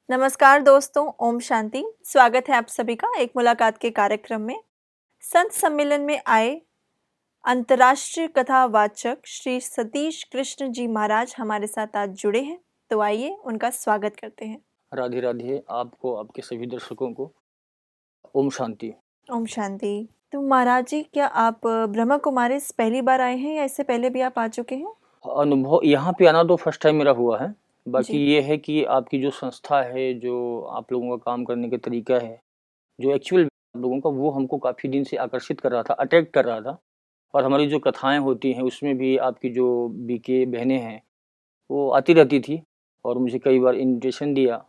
नमस्कार दोस्तों, ओम शांति। स्वागत है आप सभी का एक मुलाकात के कार्यक्रम में। संत सम्मेलन में आए अंतर्राष्ट्रीय कथावाचक श्री सतीश कृष्ण जी महाराज हमारे साथ आज जुड़े हैं, तो आइए उनका स्वागत करते हैं। राधे राधे। आपको, आपके सभी दर्शकों को ओम शांति। ओम शांति। तो महाराज जी, क्या आप ब्रह्मा कुमारीज पहली बार आए हैं या इससे पहले भी आप आ चुके हैं? अनुभव यहाँ पे आना तो फर्स्ट टाइम मेरा हुआ है। बाकी जी। ये है कि आपकी जो संस्था है, जो आप लोगों का काम करने का तरीका है, जो एक्चुअल आप लोगों का, वो हमको काफ़ी दिन से आकर्षित कर रहा था, अट्रैक्ट कर रहा था। और हमारी जो कथाएँ होती हैं उसमें भी आपकी जो बीके बहनें हैं, वो आती रहती थी और मुझे कई बार इन्विटेशन दिया।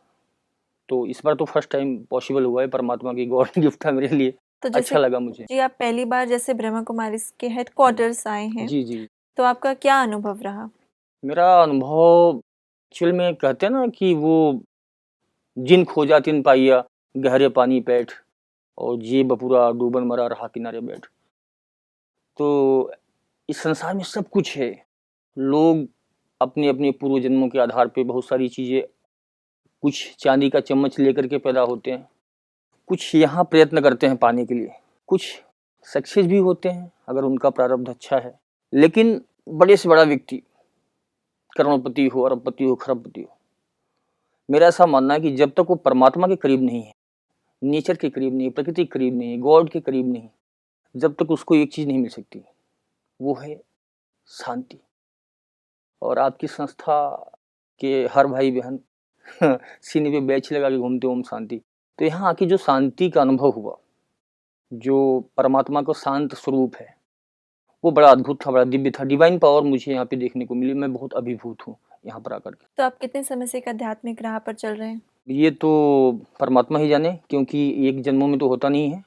तो इस बार तो फर्स्ट टाइम पॉसिबल हुआ है, परमात्मा की गॉड गिफ्ट था मेरे लिए। तो अच्छा जैसे लगा मुझे। जी, आप पहली बार जैसे ब्रह्मा कुमारीज के हेडक्वार्टर्स आए हैं, जी, जी। तो आपका क्या अनुभव रहा? मेरा अनुभव एक्चुअल में कहते हैं ना कि वो जिन खोजा तिन पाइया, गहरे पानी पैठ और जे बपुरा डूबन मरा रहा किनारे बैठ। तो इस संसार में सब कुछ है। लोग अपने अपने पूर्व जन्मों के आधार पे बहुत सारी चीज़ें, कुछ चांदी का चम्मच लेकर के पैदा होते हैं, कुछ यहाँ प्रयत्न करते हैं पाने के लिए, कुछ सक्सेस भी होते हैं अगर उनका प्रारब्ध अच्छा है। लेकिन बड़े से बड़ा व्यक्ति, करोड़पति हो, अरबपति हो, खरबपति हो, मेरा ऐसा मानना है कि जब तक वो परमात्मा के करीब नहीं है, नेचर के करीब नहीं, प्रकृति के करीब नहीं, गॉड के करीब नहीं, जब तक उसको एक चीज़ नहीं मिल सकती, वो है शांति। और आपकी संस्था के हर भाई बहन सीने पे बैच लगा के घूमते ओम शांति। तो यहाँ आके जो शांति का अनुभव हुआ, जो परमात्मा का शांत स्वरूप है, वो बड़ा अद्भुत था, बड़ा दिव्य था। डिवाइन पावर मुझे यहाँ पे देखने को मिली। मैं बहुत अभिभूत हूँ यहाँ पर आकर के। तो आप कितने समय से एक आध्यात्मिक राह पर चल रहे हैं? ये तो परमात्मा ही जाने, क्योंकि एक जन्मों में तो होता नहीं है।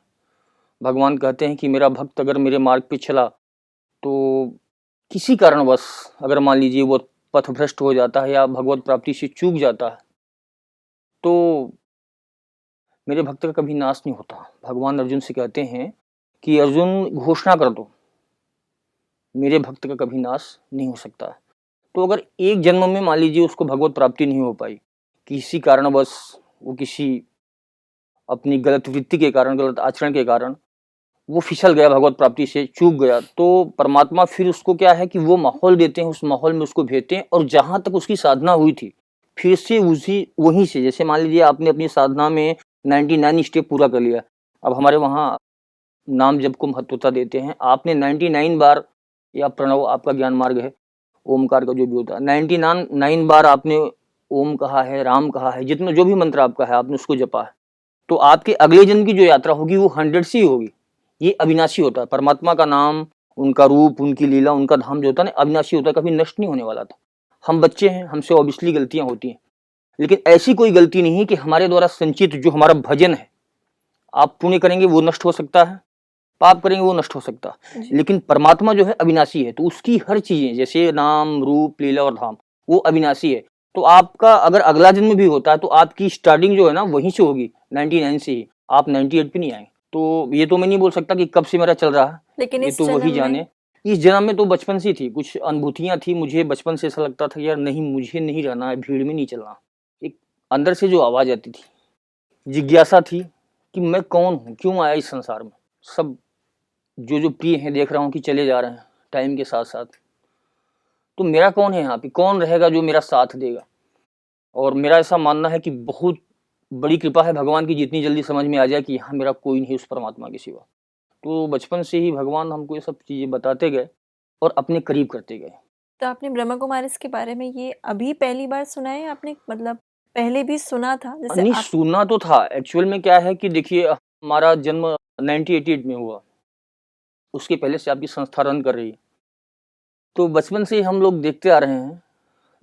भगवान कहते हैं कि मेरा भक्त अगर मेरे मार्ग पे चला, तो किसी कारणवश अगर मान लीजिए वो पथभ्रष्ट हो जाता है या भगवत प्राप्ति से चूक जाता है, तो मेरे भक्त का कभी नाश नहीं होता। भगवान अर्जुन से कहते हैं कि अर्जुन घोषणा कर दो, मेरे भक्त का कभी नाश नहीं हो सकता। तो अगर एक जन्म में मान लीजिए उसको भगवत प्राप्ति नहीं हो पाई, किसी कारणवश वो किसी अपनी गलत वृत्ति के कारण, गलत आचरण के कारण वो फिसल गया, भगवत प्राप्ति से चूक गया, तो परमात्मा फिर उसको क्या है कि वो माहौल देते हैं, उस माहौल में उसको भेजते हैं और जहां तक उसकी साधना हुई थी फिर से उसी वहीं से, जैसे मान लीजिए आपने अपनी साधना में 99 स्टेप पूरा कर लिया। अब हमारे वहाँ नाम जप को महत्वता देते हैं। आपने 99 बार, या प्रणव आपका ज्ञान मार्ग है, ओमकार का जो भी होता है, 99 बार आपने ओम कहा है, राम कहा है, जितना जो भी मंत्र आपका है आपने उसको जपा है, तो आपके अगले जन्म की जो यात्रा होगी वो 100 से ही होगी। ये अविनाशी होता है। परमात्मा का नाम, उनका रूप, उनकी लीला, उनका धाम जो होता है ना, अविनाशी होता है, कभी नष्ट नहीं होने वाला था। हम बच्चे हैं, हमसे ऑब्वियसली गलतियां होती हैं, लेकिन ऐसी कोई गलती नहीं है कि हमारे द्वारा संचित जो हमारा भजन है, आप पुण्य करेंगे वो नष्ट हो सकता है, पाप करेंगे वो नष्ट हो सकता है, लेकिन परमात्मा जो है अविनाशी है, तो उसकी हर चीजें जैसे नाम, रूप, लीला और धाम वो अविनाशी है। तो आपका अगर अगला जन्म भी होता है तो आपकी स्टार्टिंग जो है ना वहीं से होगी, 99 से ही। आप 98 पे नहीं आएंगे। तो ये तो मैं नहीं बोल सकता कि कब से मेरा चल रहा है, लेकिन ये इस तो वही जन्म जाने। में इस जन्म में तो बचपन से थी, कुछ अनुभूतियां थी। मुझे बचपन से ऐसा लगता था यार नहीं, मुझे नहीं रहना है, भीड़ में नहीं चलना। एक अंदर से जो आवाज आती थी, जिज्ञासा थी कि मैं कौन हूँ, क्यों आया इस संसार में। सब जो जो प्रिय हैं देख रहा हूँ कि चले जा रहे हैं टाइम के साथ साथ, तो मेरा कौन है यहाँ पे, कौन रहेगा जो मेरा साथ देगा। और मेरा ऐसा मानना है कि बहुत बड़ी कृपा है भगवान की, जितनी जल्दी समझ में आ जाए कि यहाँ मेरा कोई नहीं उस परमात्मा के सिवा। तो बचपन से ही भगवान हमको ये सब चीज़ें बताते गए और अपने करीब करते गए। तो आपने ब्रह्मा कुमारीज के बारे में ये अभी पहली बार सुना है या आपने मतलब पहले भी सुना था? जैसे नहीं, आप सुनना तो था। एक्चुअल में क्या है कि देखिए, हमारा जन्म 1988 में हुआ, उसके पहले से आपकी संस्था रन कर रही है। तो बचपन से ही हम लोग देखते आ रहे हैं,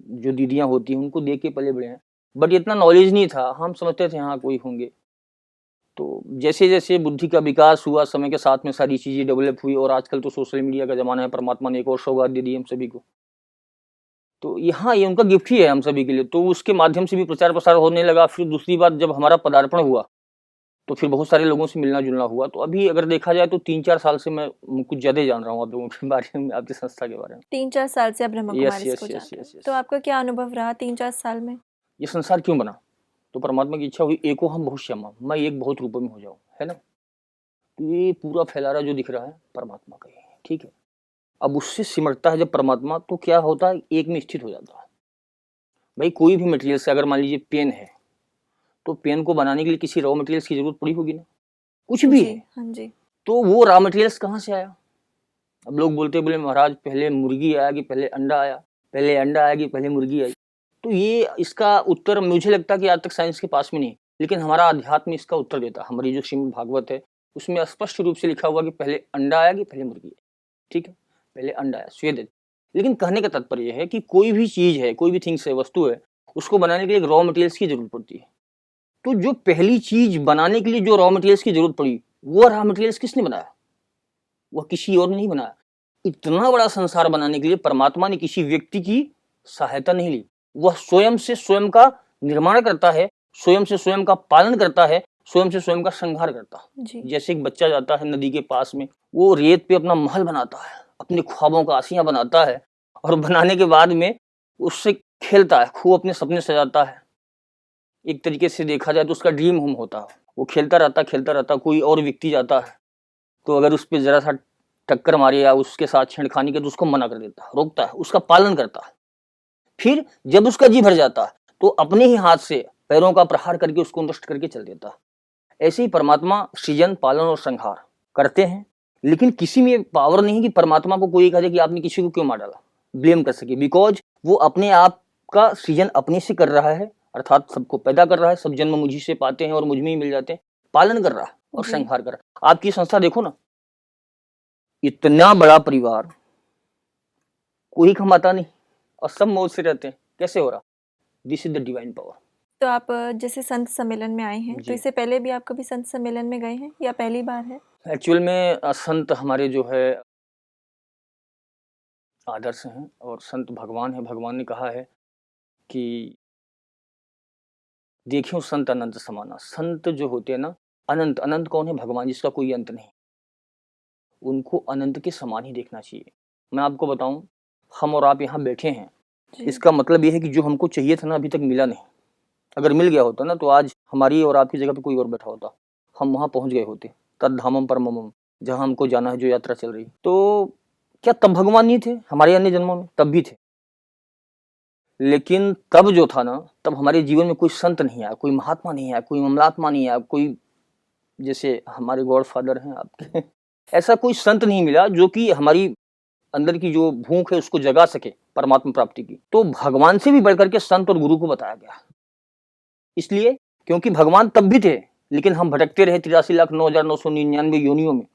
जो दीदियाँ होती हैं उनको देख के पले बड़े हैं, बट इतना नॉलेज नहीं था। हम समझते थे हाँ कोई होंगे। तो जैसे जैसे बुद्धि का विकास हुआ, समय के साथ में सारी चीज़ें डेवलप हुई, और आजकल तो सोशल मीडिया का ज़माना है, परमात्मा ने एक और सौगात दे दी हम सभी को। तो यहाँ ये उनका गिफ्ट ही है हम सभी के लिए। तो उसके माध्यम से भी प्रचार प्रसार होने लगा। फिर दूसरी बात, जब हमारा पदार्पण हुआ तो फिर बहुत सारे लोगों से मिलना जुलना हुआ। तो अभी अगर देखा जाए तो 3-4 साल से मैं कुछ ज़्यादा ही जान रहा हूँ आप लोगों के बारे में, आपकी संस्था के बारे में। 3-4 साल से आप ब्रह्मा यस कुमारीज यस को यस जानते हैं, यस तो यस। आपका क्या अनुभव रहा 3-4 साल में? ये संसार क्यों बना? तो परमात्मा की इच्छा हुई एको हम बहुत श्यामा, मैं एक बहुत रूपों में हो जाऊं, है ना। तो ये पूरा फैलारा जो दिख रहा है परमात्मा का ही है, ठीक है। अब उससे सिमटता है जब परमात्मा, तो क्या होता है, एक में स्थित हो जाता है। भाई कोई भी मटेरियल से, अगर मान लीजिए पेन है, तो पेन को बनाने के लिए किसी रॉ मटेरियल्स की जरूरत पड़ी होगी ना, कुछ भी जी, है, हाँ जी। तो वो रॉ मटेरियल्स कहाँ से आया। अब लोग बोले महाराज पहले मुर्गी आया कि पहले अंडा आया, पहले अंडा आया कि पहले मुर्गी आई। तो ये इसका उत्तर मुझे लगता है कि आज तक साइंस के पास में नहीं, लेकिन हमारा अध्यात्म इसका उत्तर देता है। हमारी जो श्रीमद् भागवत है उसमें स्पष्ट रूप से लिखा हुआ कि पहले अंडा आया कि पहले मुर्गी आई, ठीक है, पहले अंडा आया, स्वेद। लेकिन कहने का तात्पर्य है कि कोई भी चीज है, कोई भी थिंग्स है, वस्तु है, उसको बनाने के लिए रॉ मटेरियल्स की जरूरत पड़ती है। तो जो पहली चीज बनाने के लिए जो रॉ मटेरियल्स की जरूरत पड़ी, वो रॉ मटेरियल्स किसने बनाया, वह किसी और ने नहीं बनाया। इतना बड़ा संसार बनाने के लिए परमात्मा ने किसी व्यक्ति की सहायता नहीं ली, वह स्वयं से स्वयं का निर्माण करता है, स्वयं से स्वयं का पालन करता है, स्वयं से स्वयं का संहार करता है। जैसे एक बच्चा जाता है नदी के पास में, वो रेत पे अपना महल बनाता है, अपने ख्वाबों का आसियां बनाता है, और बनाने के बाद में उससे खेलता है, खूब अपने सपने सजाता है। एक तरीके से देखा जाए तो उसका ड्रीम होम होता है। वो खेलता रहता, कोई और व्यक्ति जाता है तो अगर उस पर जरा सा टक्कर मारे या उसके साथ छेड़खानी के, तो उसको मना कर देता है, रोकता है, उसका पालन करता है। फिर जब उसका जी भर जाता है तो अपने ही हाथ से पैरों का प्रहार करके उसको नष्ट करके चल देता है। ऐसे ही परमात्मा सृजन, पालन और संहार करते हैं, लेकिन किसी में पावर नहीं कि परमात्मा को कोई कहे कि आपने किसी को क्यों मार डाला, ब्लेम कर सके, बिकॉज वो अपने आप का सृजन अपने से कर रहा है, अर्थात सबको पैदा कर रहा है, सब जन्म मुझी से पाते हैं और मुझ में ही मिल जाते हैं, पालन कर रहा है और संहार कर रहा है। आपकी संस्था देखो ना, इतना बड़ा परिवार, कोई कमाता नहीं और सब मौज से रहते हैं, कैसे हो रहा। This is the divine power. तो आप जैसे संत सम्मेलन में आए हैं, तो इससे पहले भी आप कभी संत सम्मेलन में गए हैं या पहली बार है? एक्चुअल में संत हमारे जो है आदर्श हैं और संत भगवान है। भगवान ने कहा है कि देखियो संत अनंत समाना। संत जो होते हैं ना, अनंत, अनंत कौन है, भगवान जिसका कोई अंत नहीं, उनको अनंत के समान ही देखना चाहिए। मैं आपको बताऊं, हम और आप यहाँ बैठे हैं, इसका मतलब ये है कि जो हमको चाहिए था ना अभी तक मिला नहीं। अगर मिल गया होता ना तो आज हमारी और आपकी जगह पे कोई और बैठा होता, हम वहां पहुंच गए होते, तद धामम परमम, जहां हमको जाना है, जो यात्रा चल रही। तो क्या तब भगवान नहीं थे हमारे अन्य जन्मों में? तब भी थे, लेकिन तब जो था ना, तब हमारे जीवन में कोई संत नहीं आया, कोई महात्मा नहीं आया, कोई ममलात्मा नहीं आया, कोई जैसे हमारे गॉड फादर हैं आपके ऐसा कोई संत नहीं मिला जो कि हमारी अंदर की जो भूख है उसको जगा सके परमात्मा प्राप्ति की। तो भगवान से भी बढ़कर के संत और गुरु को बताया गया, इसलिए क्योंकि भगवान तब भी थे, लेकिन हम भटकते रहे 83,09,999 योनियों में।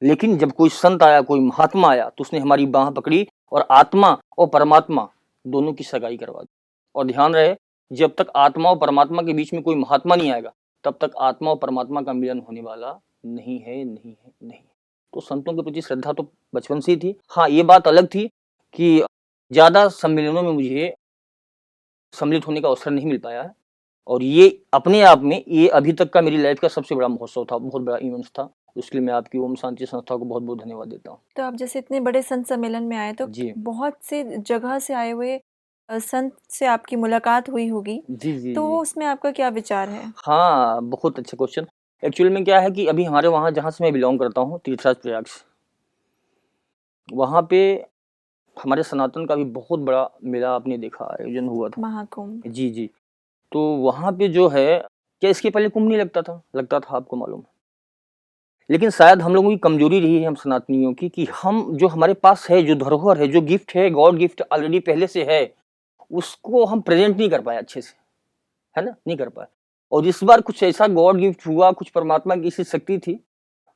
लेकिन जब कोई संत आया, कोई महात्मा आया, तो उसने हमारी बाह पकड़ी और आत्मा और परमात्मा दोनों की सगाई करवा दी। और ध्यान रहे, जब तक आत्मा और परमात्मा के बीच में कोई महात्मा नहीं आएगा, तब तक आत्मा और परमात्मा का मिलन होने वाला नहीं है, नहीं है, नहीं। तो संतों के प्रति श्रद्धा तो बचपन से ही थी। हाँ, ये बात अलग थी कि ज्यादा सम्मेलनों में मुझे सम्मिलित होने का अवसर नहीं मिल पाया है, और ये अपने आप में ये अभी तक का मेरी लाइफ का सबसे बड़ा महोत्सव था, बहुत बड़ा इवेंट था। उसके लिए मैं आपकी ओम शांति संस्था को बहुत बहुत धन्यवाद देता हूँ। तो आप जैसे इतने बड़े संत सम्मेलन में आए, तो बहुत से जगह से आए हुए संत से आपकी मुलाकात हुई होगी, तो उसमें आपका क्या विचार है? हाँ, बहुत अच्छा क्वेश्चन। एक्चुअल में क्या है कि अभी हमारे वहाँ जहाँ से मैं बिलोंग करता हूँ, तीर्थराज प्रयाग से, वहाँ पे हमारे सनातन का भी बहुत बड़ा मेला आपने देखा आयोजन हुआ था, महाकुंभ। जी। तो वहाँ पे जो है, क्या इसके पहले कुंभ नहीं लगता था आपको मालूम है? लेकिन शायद हम लोगों की कमजोरी रही है, हम सनातनियों की, कि हम जो हमारे पास है, जो धरोहर है, जो गिफ्ट है, गॉड गिफ्ट ऑलरेडी पहले से है, उसको हम प्रेजेंट नहीं कर पाए अच्छे से, है ना, नहीं कर पाए। और इस बार कुछ ऐसा गॉड गिफ्ट हुआ, कुछ परमात्मा की ऐसी शक्ति थी।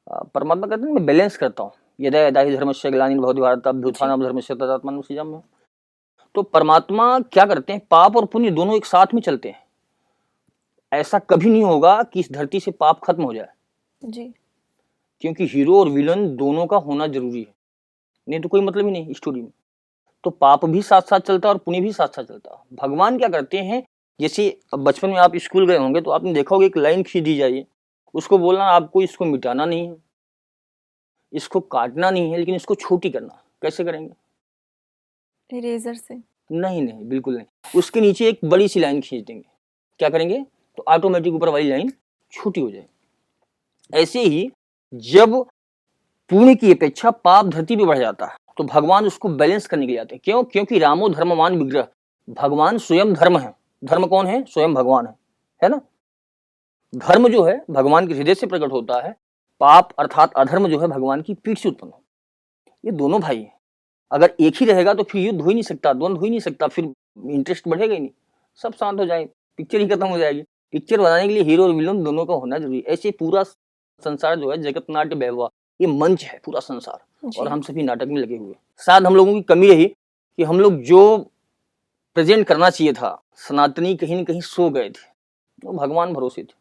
परमात्मा कहते हैं मैं बैलेंस करता हूँ, यदा यदा हि धर्मस्य ग्लानिर्भवति भवति भारत अभ्युत्थानम् धर्मस्य तदात्मानं सृजाम्यहम्। तो परमात्मा क्या करते हैं, पाप और पुण्य दोनों एक साथ में चलते हैं। ऐसा कभी नहीं होगा कि इस धरती से पाप खत्म हो जाए जी, क्योंकि हीरो और विलन दोनों का होना जरूरी है, नहीं तो कोई मतलब ही नहीं स्टोरी में। तो पाप भी साथ साथ चलता है और पुण्य भी साथ साथ चलता है। भगवान क्या करते हैं, जैसे बचपन में आप स्कूल गए होंगे तो आपने देखा होगा एक लाइन खींच दी जाइए, उसको बोलना आपको इसको मिटाना नहीं है, इसको काटना नहीं है, लेकिन इसको छोटी करना। कैसे करेंगे? इरेजर से। नहीं, बिल्कुल नहीं। उसके नीचे एक बड़ी सी लाइन खींच देंगे क्या करेंगे, तो ऑटोमेटिक ऊपर वाली लाइन छोटी हो जाए। ऐसे ही जब पुण्य की अपेक्षा पाप धरती पे बढ़ जाता है तो भगवान उसको बैलेंस करने के लिए आते हैं। क्यों? क्योंकि रामो धर्मवान विग्रह, भगवान स्वयं धर्म है। धर्म कौन है? स्वयं भगवान है ना। धर्म जो है भगवान के हृदय से प्रकट होता है, पाप अर्थात अधर्म जो है भगवान की पीठ से उत्पन्न होता है। ये दोनों भाई हैं। अगर एक ही रहेगा तो फिर युद्ध हो ही नहीं सकता, द्वंद्व हो ही नहीं सकता, फिर इंटरेस्ट बढ़ेगा ही नहीं, सब शांत हो जाए, पिक्चर ही खत्म हो जाएगी। पिक्चर बनाने के लिए हीरो और विलन दोनों का होना जरूरी है। ऐसे पूरा संसार जो है जगत नाट्य वैभव, ये मंच है पूरा संसार, और हम सभी नाटक में लगे हुए। शायद हम लोगों की कमी रही कि हम लोग जो प्रेजेंट करना चाहिए था, सनातनी कहीं न कहीं सो गए थे, वो भगवान भरोसे थे।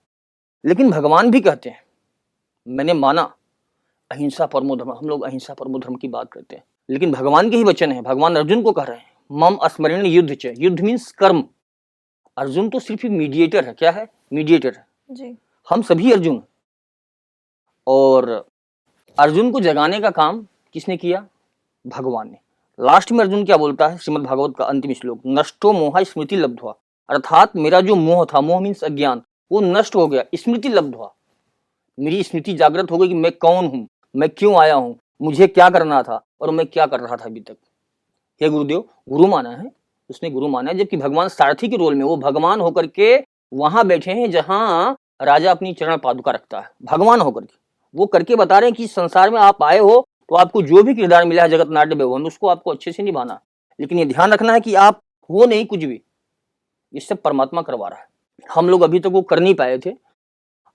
लेकिन भगवान भी कहते हैं, मैंने माना अहिंसा परमो धर्म, हम लोग अहिंसा परमो धर्म की बात करते हैं, लेकिन भगवान के ही वचन है। भगवान अर्जुन को कह रहे हैं, मम स्मरण युद्ध च, युद्ध मीन्स कर्म। अर्जुन तो सिर्फ मीडिएटर है। क्या है? मीडिएटर है जी। हम सभी अर्जुन, और अर्जुन को जगाने का काम किसने किया? भगवान ने। लास्ट में अर्जुन क्या बोलता है? श्रीमद् भागवत का अंतिम श्लोक, नष्टो मोह स्मृति लब्ध्वा, अर्थात मेरा जो मोह था, मोह मीन्स अज्ञान, वो नष्ट हो गया। स्मृति लब्ध्वा, मेरी स्मृति जागृत हो गई कि मैं कौन हूं, मैं क्यों आया हूं, मुझे क्या करना था और मैं क्या कर रहा था अभी तक। हे गुरुदेव, गुरु माना है, उसने गुरु माना है, जबकि भगवान सारथी के रोल में, वो भगवान होकर के वहां बैठे हैं जहां राजा अपनी चरण पादुका रखता है। भगवान होकर के वो करके बता रहे हैं कि संसार में आप आए हो तो आपको जो भी किरदार मिला है जगत नाट्य वैभव में, उसको आपको अच्छे से निभाना, लेकिन ये ध्यान रखना है कि आप हो नहीं कुछ भी, ये सब परमात्मा करवा रहा है। हम लोग अभी तक वो कर नहीं पाए थे,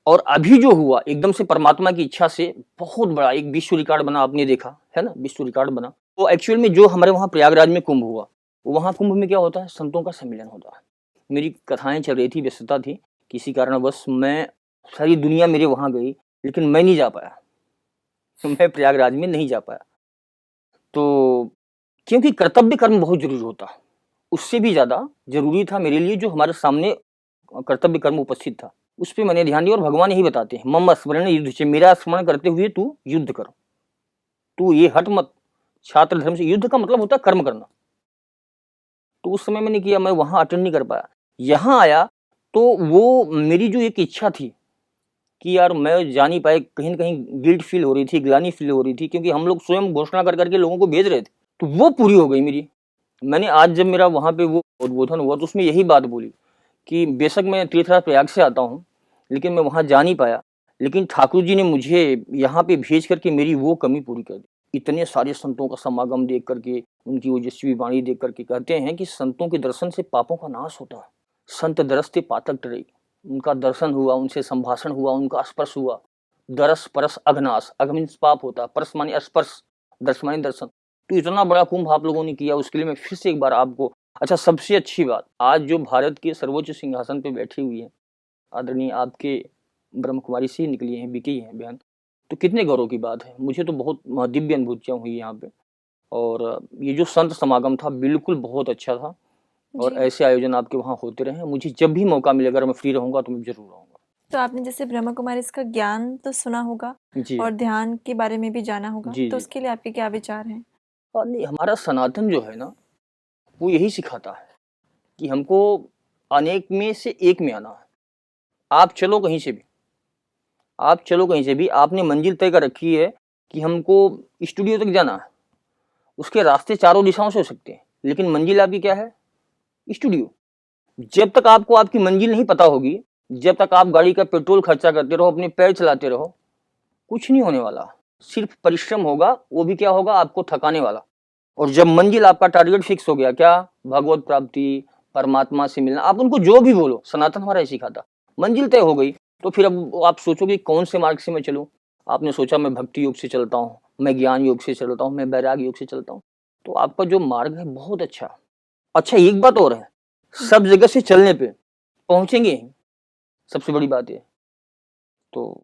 और अभी जो हुआ एकदम से परमात्मा की इच्छा से बहुत बड़ा एक विश्व रिकॉर्ड बना, आपने देखा है ना, विश्व रिकॉर्ड बना। तो एक्चुअल में जो हमारे वहाँ प्रयागराज में कुंभ हुआ, वहाँ कुंभ में क्या होता है? संतों का सम्मेलन होता है। मेरी कथाएं चल रही थी, व्यस्तता थी, किसी कारणवश मैं, सारी दुनिया मेरे वहाँ गई, लेकिन मैं नहीं जा पाया, मैं प्रयागराज में नहीं जा पाया। तो क्योंकि कर्तव्य कर्म बहुत जरूरी होता, उससे भी ज्यादा जरूरी था मेरे लिए जो हमारे सामने कर्तव्य कर्म उपस्थित था, उस पर मैंने ध्यान दिया। और भगवान यही बताते हैं, मम स्मरण युद्ध से, मेरा स्मरण करते हुए तू युद्ध कर, तू ये हट मत। छात्र धर्म से, युद्ध का मतलब होता है कर्म करना। तो उस समय मैंने किया, मैं वहां अटेंड नहीं कर पाया। यहाँ आया तो वो मेरी जो एक इच्छा थी कि यार मैं जा नहीं पाए, कहीं न कहीं गिल्ट फील हो रही थी, ग्लानि फील हो रही थी, क्योंकि हम लोग स्वयं घोषणा कर करके लोगों को भेज रहे थे, तो वो पूरी हो गई मेरी। मैंने आज जब मेरा वहां पे वो उद्बोधन हुआ तो उसमें यही बात बोली कि बेशक मैं तीर्थराज प्रयाग से आता हूँ, लेकिन मैं वहां जा नहीं पाया, लेकिन ठाकुर जी ने मुझे यहाँ पे भेज करके मेरी वो कमी पूरी कर दी। इतने सारे संतों का समागम देख करके, उनकी ओजस्वी वाणी देख करके, कहते हैं कि संतों के दर्शन से पापों का नाश होता है। संत दरसते पातक टरे, उनका दर्शन हुआ, उनसे संभाषण हुआ, उनका स्पर्श हुआ। दरस परस अघनाश, अघ मीन्स पाप होता, परस माने स्पर्श, दर्श माने दर्शन। तो इतना बड़ा कुंभ आप लोगों ने किया, उसके लिए मैं फिर से एक बार आपको, अच्छा सबसे अच्छी बात, आज जो भारत के सर्वोच्च सिंहासन पे बैठी हुई है, आदरणीय आपके ब्रह्म कुमारी से ही निकली हैं, बिकी हैं बहन, तो कितने गौरव की बात है। मुझे तो बहुत दिव्य अनुभूतियाँ हुई यहाँ पे, और ये जो संत समागम था बिल्कुल बहुत अच्छा था, और ऐसे आयोजन आपके वहाँ होते रहे। मुझे जब भी मौका मिलेगा, अगर मैं फ्री रहूंगा तो मैं जरूर रहूंगा। तो आपने जैसे ब्रह्म कुमारी इसका ज्ञान तो सुना होगा जी, और ध्यान के बारे में भी जाना होगा, जी, तो जी। उसके लिए आपके क्या विचार हैं? नहीं, हमारा सनातन जो है ना, वो यही सिखाता है कि हमको अनेक में से एक में आना है। आप चलो कहीं से भी, आप चलो कहीं से भी, आपने मंजिल तय कर रखी है कि हमको स्टूडियो तक जाना है, उसके रास्ते चारों दिशाओं से हो सकते हैं, लेकिन मंजिल आपकी क्या है? स्टूडियो। जब तक आपको आपकी मंजिल नहीं पता होगी, जब तक आप गाड़ी का पेट्रोल खर्चा करते रहो, अपने पैर चलाते रहो, कुछ नहीं होने वाला। सिर्फ परिश्रम होगा, वो भी क्या होगा? आपको थकाने वाला। और जब मंजिल, आपका टारगेट फिक्स हो गया, क्या? भगवत प्राप्ति, परमात्मा से मिलना, आप उनको जो भी बोलो, सनातन हमारा ऐसी सिखाता, मंजिल तय हो गई, तो फिर अब आप सोचोगे कौन से मार्ग से मैं चलूं। आपने सोचा मैं भक्ति योग से चलता हूँ, मैं ज्ञान योग से चलता हूँ, मैं वैराग योग से चलता हूँ, तो आपका जो मार्ग है बहुत अच्छा। अच्छा, एक बात और है, सब जगह से चलने पे पहुंचेंगे ही, सबसे बड़ी बात है। तो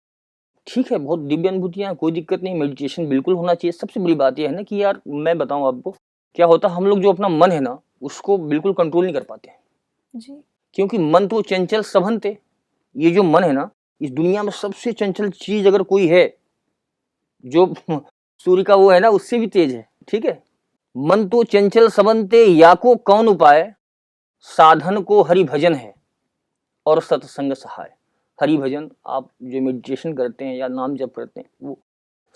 ठीक है, बहुत दिव्य अनुभूतियां, कोई दिक्कत नहीं, मेडिटेशन बिल्कुल होना चाहिए। सबसे बड़ी बात यह है ना कि यार मैं बताऊं आपको क्या होता, हम लोग जो अपना मन है ना, उसको बिल्कुल कंट्रोल नहीं कर पाते जी। क्योंकि मन तो चंचल सबहनते। ये जो मन है ना, इस दुनिया में सबसे चंचल चीज अगर कोई है, जो सूर्य का वो है ना, उससे भी तेज है। ठीक है, मन तो चंचल सबनते, या को कौन उपाय, साधन को हरि भजन है। और सत्संग सहाय। हरि भजन आप जो मेडिटेशन करते हैं या नाम जप करते हैं, वो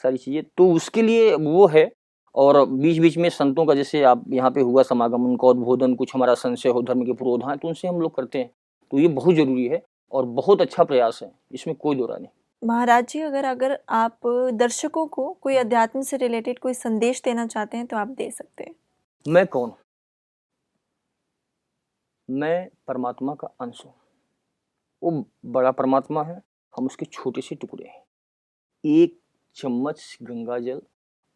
सारी चीज़ें तो उसके लिए वो है। और बीच-बीच में संतों का जैसे आप यहाँ पे हुआ समागम, उनका उद्बोधन, कुछ हमारा संशय हो, धर्म के पुरोधान, तो उनसे हम लोग करते हैं। तो ये बहुत ज़रूरी है और बहुत अच्छा प्रयास है, इसमें कोई दो राय नहीं। महाराज जी, अगर अगर आप दर्शकों को कोई अध्यात्म से रिलेटेड कोई संदेश देना चाहते हैं तो आप दे सकते हैं। मैं कौन हूँ? मैं परमात्मा का अंश हूँ। वो बड़ा परमात्मा है, हम उसके छोटे से टुकड़े हैं। एक चम्मच गंगा जल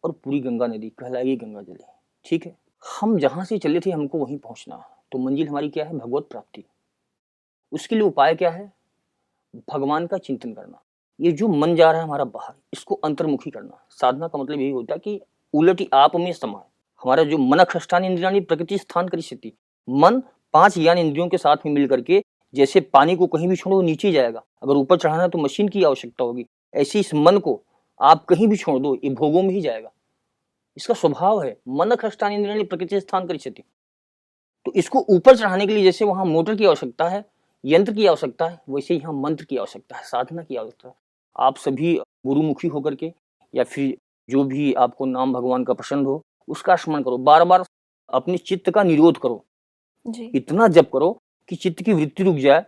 और पूरी गंगा नदी कहलाएगी गंगा जल है, ठीक है? हम जहाँ से चले थे हमको वहीं पहुँचना है। तो मंजिल हमारी क्या है? भगवत प्राप्ति। उसके लिए उपाय क्या है? भगवान का चिंतन करना। ये जो मन जा रहा है हमारा बाहर, इसको अंतर्मुखी करना। साधना का मतलब यही होता है कि उलटी आप में समाए। हमारा जो मन खष्टानी इंद्रियाणी प्रकृति स्थान करिष्यति। मन 5 ज्ञान इंद्रियों के साथ में मिल करके जैसे पानी को कहीं भी छोड़ो नीचे जाएगा, अगर ऊपर चढ़ाना है तो मशीन की आवश्यकता होगी। ऐसे इस मन को आप कहीं भी छोड़ दो, ये भोगों में ही जाएगा। इसका स्वभाव है मन खष्टानी इंद्रियाणी प्रकृति स्थान करिष्यति। तो इसको ऊपर चढ़ाने के लिए जैसे वहां मोटर की आवश्यकता है, यंत्र की आवश्यकता है, वैसे ही यहाँ मंत्र की आवश्यकता है, साधना की आवश्यकता है। आप सभी गुरुमुखी होकर के या फिर जो भी आपको नाम भगवान का पसंद हो उसका स्मरण करो, बार बार अपने चित्त का निरोध करो जी। इतना जप करो कि चित्त की वृत्ति रुक जाए,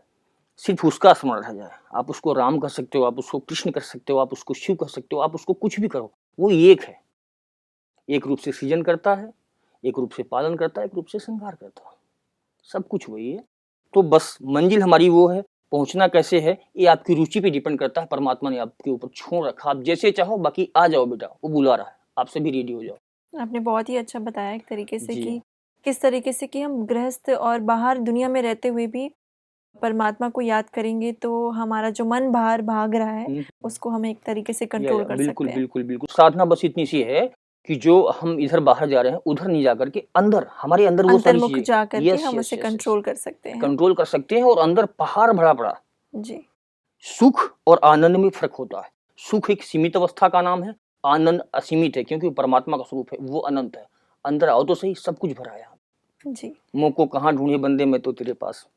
सिर्फ उसका स्मरण रह जाए। आप उसको राम कर सकते हो, आप उसको कृष्ण कर सकते हो, आप उसको शिव कर सकते हो, आप उसको कुछ भी करो, वो एक है। एक रूप से सृजन करता है, एक रूप से पालन करता है, एक रूप से संहार करता है, सब कुछ वही है। तो बस मंजिल हमारी वो है, पहुंचना कैसे है ये आपकी रुचि पे डिपेंड करता है। परमात्मा ने आपके ऊपर छोड़ रखा, आप जैसे चाहो, बाकी आ जाओ बेटा, वो बुला रहा है, आप सभी रेडी हो जाओ। आपने बहुत ही अच्छा बताया एक तरीके से जी। कि किस तरीके से कि हम गृहस्थ और बाहर दुनिया में रहते हुए भी परमात्मा को याद करेंगे तो हमारा जो मन बाहर भाग रहा है उसको हम एक तरीके से कंट्रोल कर बिल्कुल सकते हैं। बिल्कुल बिल्कुल। साधना बस इतनी सी है कि जो हम इधर बाहर जा रहे हैं उधर नहीं जा करके अंदर, हमारे अंदर वो सारी अंतर्मुख चीजें जा करके यस हम यस उसे यस कंट्रोल कर सकते हैं। कंट्रोल कर सकते हैं। और अंदर पहाड़ भरा पड़ा जी। सुख और आनंद में फर्क होता है। सुख एक सीमित अवस्था का नाम है, आनंद असीमित है, क्योंकि परमात्मा का स्वरूप है, वो अनंत है। अंदर आओ तो सही, सब कुछ भरा है यहाँ। जी। मुंह को कहाँ ढूंढे बंदे, मैं तो तेरे पास।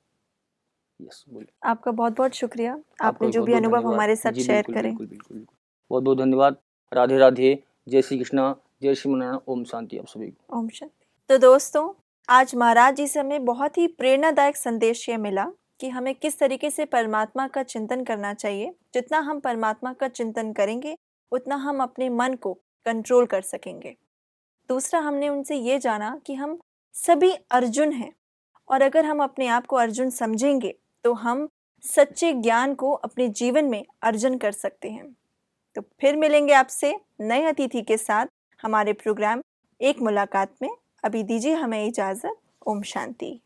यस बोलिए। आपका बहुत बहुत शुक्रिया, आपका आपने भी जो बहुत भी बहुत अनुभव धन्यवाद। हमारे साथ जी शेयर बिल्कुल करे। बिल्कुल बिल्कुल बिल्कुल। बहुत बहुत धन्यवाद। राधे राधे, जय श्री कृष्णा, जय श्री नारायण, ओम शांति आप सभी को। ओम शांति। तो दोस्तों, आज महाराज जी से हमें बहुत ही प्रेरणादायक संदेश ये मिला कि हमें किस तरीके से परमात्मा का चिंतन करना चाहिए। जितना हम परमात्मा का चिंतन करेंगे उतना हम अपने मन को कंट्रोल कर सकेंगे। दूसरा, हमने उनसे ये जाना कि हम सभी अर्जुन हैं और अगर हम अपने आप को अर्जुन समझेंगे तो हम सच्चे ज्ञान को अपने जीवन में अर्जन कर सकते हैं। तो फिर मिलेंगे आपसे नए अतिथि के साथ हमारे प्रोग्राम एक मुलाकात में। अभी दीजिए हमें इजाजत। ओम शांति।